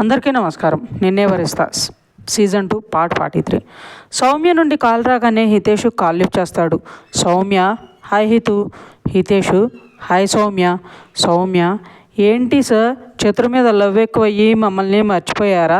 అందరికీ నమస్కారం. నిన్నే వరిస్తా సీజన్ 2 పార్ట్ 43. సౌమ్య నుండి కాల్ రాగానే హితేషు కాల్ లిఫ్ట్ చేస్తాడు. సౌమ్య, హాయ్ హితు. హితేషు, హాయ్ సౌమ్య. సౌమ్య, ఏంటి సార్ చిత్ర మీద లవ్ ఎక్కువయ్యి మమ్మల్ని మర్చిపోయారా?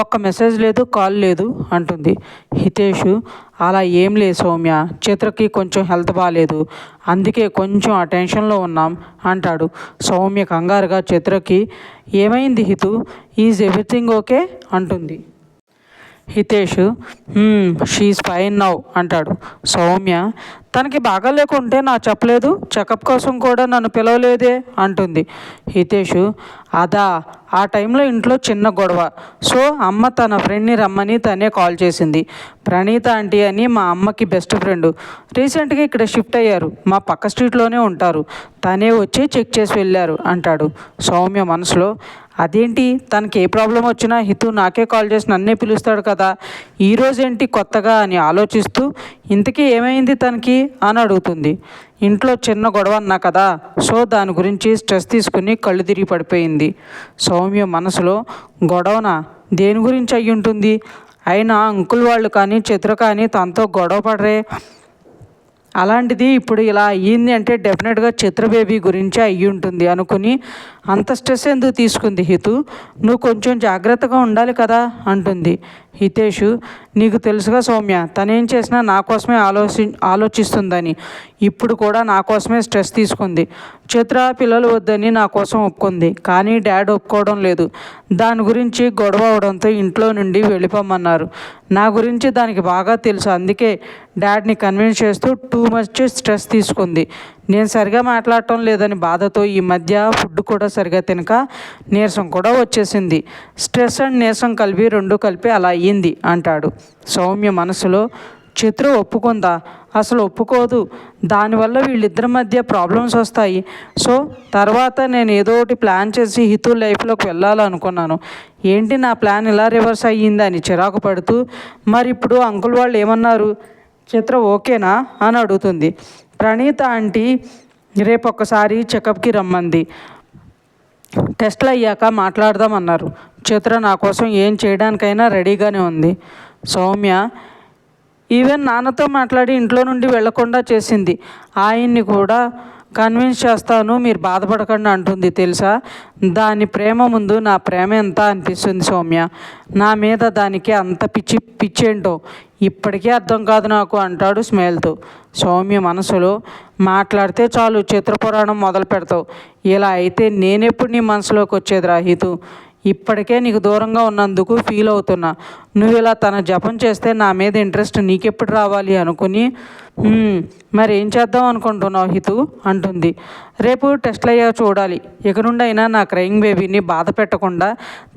ఒక్క మెసేజ్ లేదు, కాల్ లేదు అంటుంది. హితేషు, అలా ఏం లేదు సౌమ్య, చిత్రకి కొంచెం హెల్త్ బాగాలేదు, అందుకే కొంచెం ఆ టెన్షన్లో ఉన్నాం అంటాడు. సౌమ్య కంగారుగా చిత్రకి, ఏమైంది హితు, ఈజ్ ఎవ్రీథింగ్ ఓకే అంటుంది. హితేష్, షీఈస్ ఫైన్ నౌ అంటాడు. సౌమ్య, తనకి బాగా లేకుంటే నా చెప్పలేదు, చెకప్ కోసం కూడా నన్ను పిలవలేదే అంటుంది. హితేష్, అదా, ఆ టైంలో ఇంట్లో చిన్న గొడవ, సో అమ్మ తన ఫ్రెండ్ని రమ్మని తనే కాల్ చేసింది. ప్రణీత ఆంటీ అని మా అమ్మకి బెస్ట్ ఫ్రెండ్, రీసెంట్గా ఇక్కడ షిఫ్ట్ అయ్యారు, మా పక్క స్ట్రీట్లోనే ఉంటారు, తనే వచ్చి చెక్ చేసి వెళ్ళారు అంటాడు. సౌమ్య మనసులో, అదేంటి, తనకి ఏ ప్రాబ్లం వచ్చినా హితు నాకే కాల్ చేసి నన్నే పిలుస్తాడు కదా, ఈరోజేంటి కొత్తగా అని ఆలోచిస్తూ, ఇంతకీ ఏమైంది తనకి అని అడుగుతుంది. ఇంట్లో చిన్న గొడవ అన్నా కదా, సో దాని గురించి స్ట్రెస్ తీసుకుని కళ్ళు తిరిగి పడిపోయింది. సౌమ్య మనసులో, గొడవనా, దేని గురించి అయ్యి ఉంటుంది, అయినా అంకుల్ వాళ్ళు కానీ చిత్ర కానీ తనతో గొడవ పడరే, అలాంటిది ఇప్పుడు ఇలా అయ్యింది అంటే డెఫినెట్గా చిత్ర బేబీ గురించే అయ్యి ఉంటుంది అనుకుని అంత స్ట్రెస్ ఎందుకు తీసుకుంది హితు, నువ్వు కొంచెం జాగ్రత్తగా ఉండాలి కదా అంటుంది. హితేషు, నీకు తెలుసుగా సౌమ్య, తనేం చేసినా నా కోసమే ఆలోచిస్తుందని, ఇప్పుడు కూడా నా కోసమే స్ట్రెస్ తీసుకుంది. చిత్ర పిల్లలు వద్దని నా కోసం ఒప్పుకుంది, కానీ డాడ్ ఒప్పుకోవడం లేదు, దాని గురించి గొడవ అవడంతో ఇంట్లో నుండి వెళ్ళిపోమన్నారు. నా గురించి దానికి బాగా తెలుసు, అందుకే డాడ్ని కన్విన్స్ చేస్తూ టూ మచ్ స్ట్రెస్ తీసుకుంది. నేను సరిగా మాట్లాడటం లేదని బాధతో ఈ మధ్య ఫుడ్ కూడా సరిగా తినక నీరసం కూడా వచ్చేసింది. స్ట్రెస్ అండ్ నీరసం కలిపి రెండు కలిపి అలా అయ్యింది అంటాడు. సౌమ్య మనసులో, చిత్ర ఒప్పుకుందా, అసలు ఒప్పుకోదు, దానివల్ల వీళ్ళిద్దరి మధ్య ప్రాబ్లమ్స్ వస్తాయి. సో తర్వాత నేను ఏదో ఒకటి ప్లాన్ చేసి హితు లైఫ్లోకి వెళ్ళాలనుకున్నాను, ఏంటి నా ప్లాన్ ఇలా రివర్స్ అయ్యింది అని చిరాకు పడుతూ, మరి ఇప్పుడు అంకుల్ వాళ్ళు ఏమన్నారు, చిత్ర ఓకేనా అని అడుగుతుంది. ప్రణీత ఆంటీ రేపు ఒక్కసారి చెకప్కి రమ్మంది, టెస్ట్లు అయ్యాక మాట్లాడదామన్నారు. చిత్ర నా కోసం ఏం చేయడానికైనా రెడీగానే ఉంది. సౌమ్య, ఈవెన్ నాన్నతో మాట్లాడి ఇంట్లో నుండి వెళ్లకుండా చేసింది, ఆయన్ని కూడా కన్విన్స్ చేస్తాను, మీరు బాధపడకండి అంటుంది. తెలుసా, దాని ప్రేమ ముందు నా ప్రేమ ఎంత అనిపిస్తుంది సౌమ్య, నా మీద దానికి అంత పిచ్చేంటో ఇప్పటికీ అర్థం కాదు నాకు అంటాడు స్మైల్తో. సౌమ్య మనసులో, మాట్లాడితే చాలు చిత్రపురాణం మొదలు పెడతావు, ఇలా అయితే నేనెప్పుడు నీ మనసులోకి వచ్చేది హితు, ఇప్పటికే నీకు దూరంగా ఉన్నందుకు ఫీల్ అవుతున్నా, నువ్వు ఇలా తన జపం చేస్తే నా మీద ఇంట్రెస్ట్ నీకెప్పుడు రావాలి అనుకుని, మరి ఏం చేద్దాం అనుకుంటున్నావు హితు అంటుంది. రేపు టెస్ట్లు అయ్యాక చూడాలి, ఇక నుండి అయినా నా క్రయింగ్ బేబీని బాధ పెట్టకుండా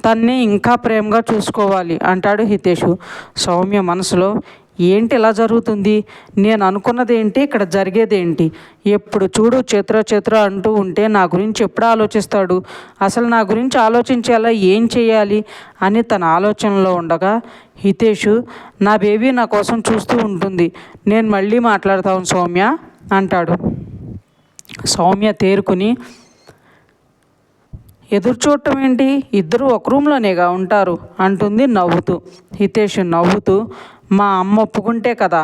తన్ని ఇంకా ప్రేమగా చూసుకోవాలి అంటాడు హితేషు. సౌమ్య మనసులో, ఏంటి ఇలా జరుగుతుంది, నేను అనుకున్నది ఏంటి, ఇక్కడ జరిగేది ఏంటి, ఎప్పుడు చూడు చిత్ర అంటూ ఉంటే నా గురించి ఎప్పుడు ఆలోచిస్తాడు, అసలు నా గురించి ఆలోచించేలా ఏం చేయాలి అని తన ఆలోచనలో ఉండగా, హితేషు, నా బేబీ నా కోసం చూస్తూ ఉంటుంది, నేను మళ్ళీ మాట్లాడతాను సౌమ్య అంటాడు. సౌమ్య తేరుకుని, ఎదురు చూడటం ఏంటి, ఇద్దరు ఒక రూమ్లోనేగా ఉంటారు అంటుంది నవ్వుతూ. హితేష్ నవ్వుతూ, మా అమ్మ ఒప్పుకుంటే కదా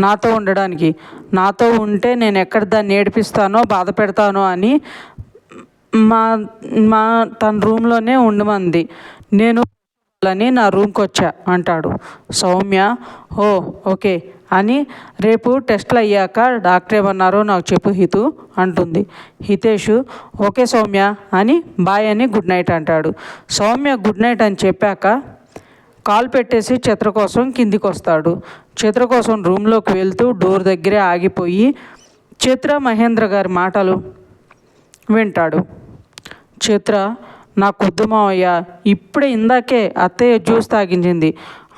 నాతో ఉండడానికి, నాతో ఉంటే నేను ఎక్కడ దాన్ని ఏడిపిస్తానో బాధ పెడతానో అని మా తన రూమ్లోనే ఉండమంది, నేను నా రూమ్కి వచ్చా అంటాడు. సౌమ్య, ఓకే అని, రేపు టెస్ట్లు అయ్యాక డాక్టర్ ఏమన్నారో నాకు చెప్పు హితు అంటుంది. హితేషు, ఓకే సౌమ్య అని బాయ్ అని గుడ్ నైట్ అంటాడు. సౌమ్య గుడ్ నైట్ అని చెప్పాక కాల్ పెట్టేసి చిత్ర కోసం కిందికి వస్తాడు. చిత్ర కోసం రూమ్లోకి వెళ్తూ డోర్ దగ్గరే ఆగిపోయి చిత్ర మహేంద్ర గారి మాటలు వింటాడు. చిత్ర, నాకు వద్దు మావయ్య, ఇప్పుడే ఇందాకే అత్తయ్య జ్యూస్ తాగించింది,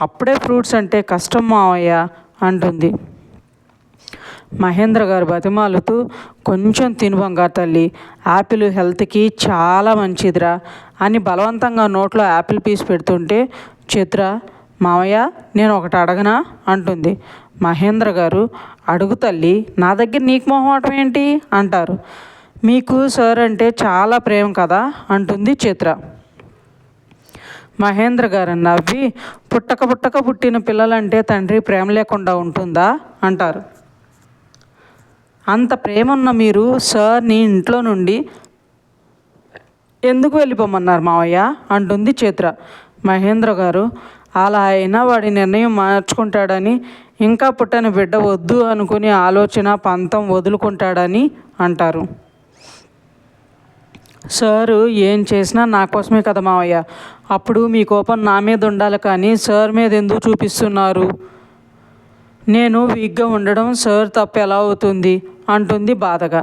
అప్పుడే ఫ్రూట్స్ అంటే కష్టం మావయ్య అంటుంది. మహేంద్ర గారు బతిమాలుతూ, కొంచెం తిను బంగారు తల్లి, యాపిల్ హెల్త్కి చాలా మంచిదిరా అని బలవంతంగా నోట్లో యాపిల్ పీస్ పెడుతుంటే చిత్ర, మావయ్య నేను ఒకటి అడగనా అంటుంది. మహేంద్ర గారు, అడుగు తల్లి, నా దగ్గర నీకు మొహమాటం ఏంటి అంటారు. మీకు సార్ అంటే చాలా ప్రేమ కదా అంటుంది చిత్ర. మహేంద్ర గారు నవ్వి, పుట్టక పుట్టక పుట్టిన పిల్లలంటే తండ్రి ప్రేమ లేకుండా ఉంటుందా అంటారు. అంత ప్రేమ ఉన్న మీరు సార్ని ఇంట్లో నుండి ఎందుకు వెళ్ళిపోమన్నారు మావయ్య అంటుంది చిత్ర. మహేంద్ర గారు, అలా అయినా వాడి నిర్ణయం మార్చుకుంటాడని, ఇంకా పుట్టని బిడ్డ వద్దు అనుకుని ఆలోచన పంతం వదులుకుంటాడని అంటారు. సారు ఏం చేసినా నా కోసమే కదా మావయ్య, అప్పుడు మీ కోపం నా మీద ఉండాలి కానీ సార్ మీద ఎందుకు చూపిస్తున్నారు? నేను వీక్గా ఉండడం సార్ తప్పు ఎలా అవుతుంది అంటుంది బాధగా.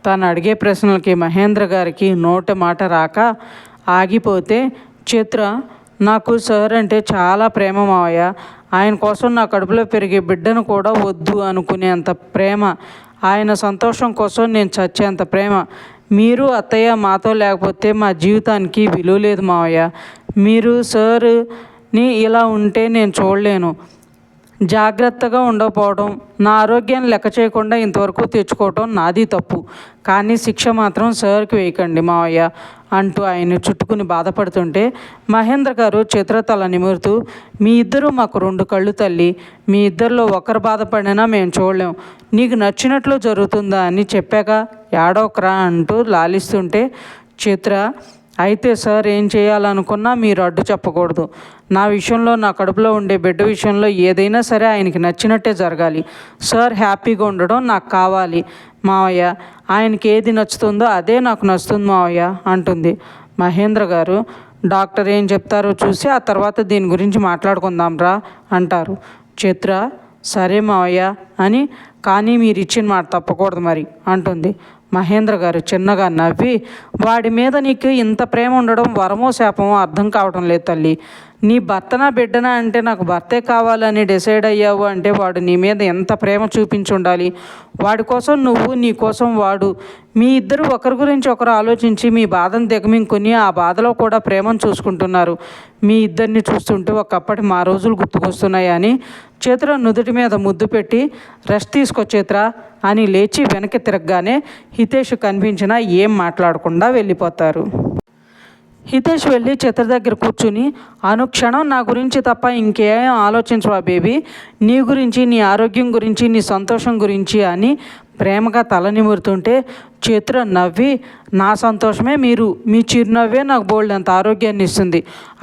తను అడిగే ప్రశ్నలకి మహేంద్ర గారికి నోట మాట రాక ఆగిపోతే చిత్ర, నాకు సార్ అంటే చాలా ప్రేమ మావయ్య, ఆయన కోసం నా కడుపులో పెరిగే బిడ్డను కూడా వద్దు అనుకునేంత ప్రేమ, ఆయన సంతోషం కోసం నేను చచ్చేంత ప్రేమ. మీరు అత్తయ్య మాతో లేకపోతే మా జీవితానికి విలువ లేదు మావయ్య. మీరు సార్ని ఇలా ఉంటే నేను చూడలేను. జాగ్రత్తగా ఉండకపోవడం, నా ఆరోగ్యాన్ని లెక్క చేయకుండా ఇంతవరకు తెచ్చుకోవటం నాది తప్పు, కానీ శిక్ష మాత్రం సార్కి వేయకండి మావయ్య అంటూ ఆయన చుట్టుకుని బాధపడుతుంటే మహేంద్ర గారు చిత్ర తల నిమురుతూ, మీ ఇద్దరూ మాకు రెండు కళ్ళు తల్లి, మీ ఇద్దరిలో ఒకరు బాధపడినా మేము చూడలేం, నీకు నచ్చినట్లు జరుగుతుందా అని చెప్పాక ఏడోకరా అంటూ లాలిస్తుంటే చిత్ర, అయితే సార్ ఏం చేయాలనుకున్నా మీరు అడ్డు చెప్పకూడదు. నా విషయంలో, నా కడుపులో ఉండే బిడ్డ విషయంలో ఏదైనా సరే ఆయనకి నచ్చినట్టే జరగాలి. సార్ హ్యాపీగా ఉండడం నాకు కావాలి మావయ్య, ఆయనకి ఏది నచ్చుతుందో అదే నాకు నచ్చుతుంది మావయ్య అంటుంది. మహేంద్ర గారు, డాక్టర్ ఏం చెప్తారో చూసి ఆ తర్వాత దీని గురించి మాట్లాడుకుందాం రా అంటారు. చిత్ర, సరే మావయ్య అని, కానీ మీరు ఇచ్చిన మాట తప్పకూడదు మరి అంటుంది. మహేంద్ర గారు చిన్నగా నవ్వి, వాడి మీద నీకు ఇంత ప్రేమ ఉండడం వరమో శాపమో అర్థం కావడం లేదు తల్లి. నీ భర్తనా బిడ్డనా అంటే నాకు భర్తే కావాలని డిసైడ్ అయ్యావు అంటే వాడు నీ మీద ఎంత ప్రేమ చూపించి ఉండాలి. వాడి కోసం నువ్వు, నీ కోసం వాడు, మీ ఇద్దరు ఒకరి గురించి ఒకరు ఆలోచించి మీ బాధను దిగమింగుకొని ఆ బాధలో కూడా ప్రేమను చూసుకుంటున్నారు. మీ ఇద్దరిని చూస్తుంటే ఒకప్పటి మా రోజులు గుర్తుకొస్తున్నాయి అని చిత్ర నుదుటి మీద ముద్దు పెట్టి, రెస్ట్ తీసుకో చిత్ర అని లేచి వెనక్కి తిరగగానే హితేష్ కనిపించినా ఏం మాట్లాడకుండా వెళ్ళిపోతారు. హితేష్ వెళ్ళి చిత్ర దగ్గర కూర్చుని, అనుక్షణం నా గురించి తప్ప ఇంకేం ఆలోచించవా బేబీ, నీ గురించి, నీ ఆరోగ్యం గురించి, నీ సంతోషం గురించి అని ప్రేమగా తల నిమురుతుంటే చిత్ర నవ్వి, నా సంతోషమే మీరు, మీ చిరునవ్వే నాకు బోల్డ్ అంత ఆరోగ్యాన్ని ఇస్తుంది,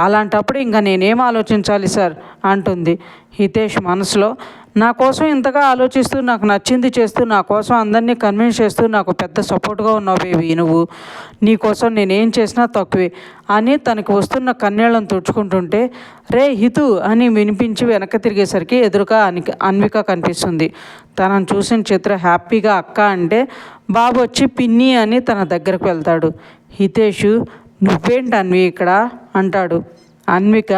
అలాంటప్పుడు ఇంకా నేనేం ఆలోచించాలి సార్ అంటుంది. హితేష్ మనసులో, నా కోసం ఇంతగా ఆలోచిస్తూ, నాకు నచ్చింది చేస్తూ, నా కోసం అందరినీ కన్విన్స్ చేస్తూ నాకు పెద్ద సపోర్ట్గా ఉన్నావు బేబీ నువ్వు, నీ కోసం నేనేం చేసినా తక్కువే అని తనకి వస్తున్న కన్నీళ్ళను తుడుచుకుంటుంటే, రే హితు అని వినిపించి వెనక్కి తిరిగేసరికి ఎదురుగా అన్విక కనిపిస్తుంది. తనను చూసిన చిత్ర హ్యాపీగా అక్క అంటే బాబు వచ్చి పిన్ని అని తన దగ్గరకు వెళ్తాడు. హితేషు, నువ్వేంటి అన్వి ఇక్కడ అంటాడు. అన్విక,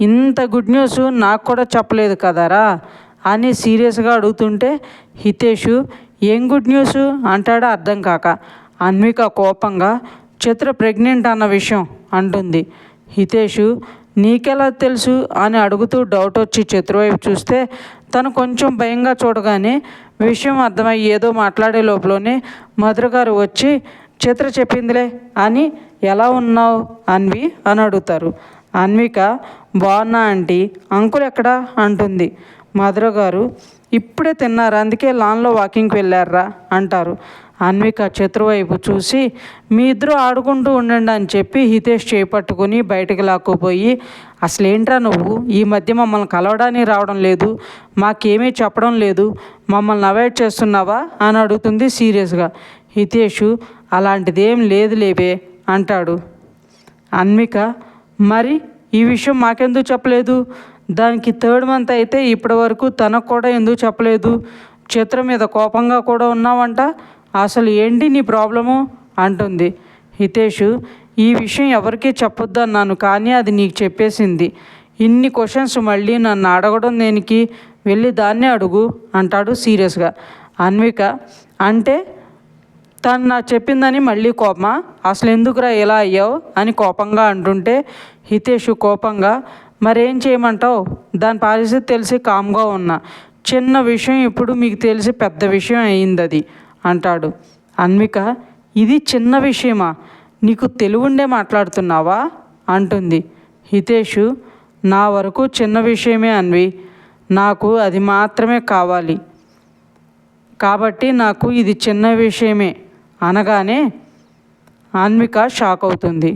ఇంత గుడ్ న్యూస్ నాకు కూడా చెప్పలేదు కదరా అని సీరియస్గా అడుగుతుంటే హితేషు, ఏం గుడ్ న్యూస్ అంటాడో అర్థం కాక. అన్విక కోపంగా, చిత్ర ప్రెగ్నెంట్ అన్న విషయం అంటుంది. హితేషు, నీకెలా తెలుసు అని అడుగుతూ డౌట్ వచ్చి చిత్ర వైపు చూస్తే తను కొంచెం భయంగా చూడగానే విషయం అర్థమై ఏదో మాట్లాడే లోపలనే మధుర గారు వచ్చి, చిత్ర చెప్పిందిలే అని, ఎలా ఉన్నావు అన్వి అని అడుగుతారు. అన్విక, బాగున్నా ఆంటీ, అంకుల్ ఎక్కడా అంటుంది. మధుర గారు, ఇప్పుడే తిన్నారు, అందుకే లాన్లో వాకింగ్కి వెళ్ళారా అంటారు. అన్విక చిత్ర వైపు చూసి, మీ ఇద్దరు ఆడుకుంటూ ఉండండి అని చెప్పి హితేష్ చేపట్టుకుని బయటకు లాక్కుపోయి, అసలేంట్రా నువ్వు ఈ మధ్య మమ్మల్ని కలవడానికి రావడం లేదు, మాకేమీ చెప్పడం లేదు, మమ్మల్ని అవాయిడ్ చేస్తున్నావా అని అడుగుతుంది సీరియస్గా. హితేషు, అలాంటిదేం లేదు లేవే అంటాడు. అన్విక, మరి ఈ విషయం మాకెందుకు చెప్పలేదు, దానికి 3rd month అయితే ఇప్పటి వరకు తనకు కూడా ఎందుకు చెప్పలేదు, చిత్ర మీద కోపంగా కూడా ఉన్నావంట, అసలు ఏంటి నీ ప్రాబ్లము అంటుంది. హితేషు, ఈ విషయం ఎవరికీ చెప్పొద్దు అన్నాను కానీ అది నీకు చెప్పేసింది, ఇన్ని క్వశ్చన్స్ మళ్ళీ నన్ను అడగడం దేనికి, వెళ్ళి దాన్నే అడుగు అంటాడు సీరియస్గా. అన్విక, అంటే తను నాకు చెప్పిందని మళ్ళీ కోపమా, అసలు ఎందుకురా ఇలా అయ్యావు అని కోపంగా అంటుంటే హితేషు కోపంగా, మరేం చేయమంటావు, దాని పరిస్థితి తెలిసి కామ్గా ఉన్నా, చిన్న విషయం ఇప్పుడు మీకు తెలిసి పెద్ద విషయం అయింది అది అంటాడు. అన్విక, ఇది చిన్న విషయమా, నీకు తెలివుండే మాట్లాడుతున్నావా అంటుంది. హితేషు, నా వరకు చిన్న విషయమే అన్వి, నాకు అది మాత్రమే కావాలి కాబట్టి నాకు ఇది చిన్న విషయమే అనగానే అన్విక షాక్ అవుతుంది.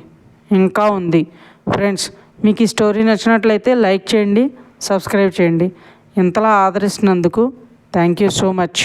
ఇంకా ఉంది. ఫ్రెండ్స్, మీకు ఈ స్టోరీ నచ్చినట్లయితే లైక్ చేయండి, సబ్స్క్రైబ్ చేయండి. ఇంతలా ఆదరిస్తున్నందుకు థ్యాంక్ యూ సో మచ్.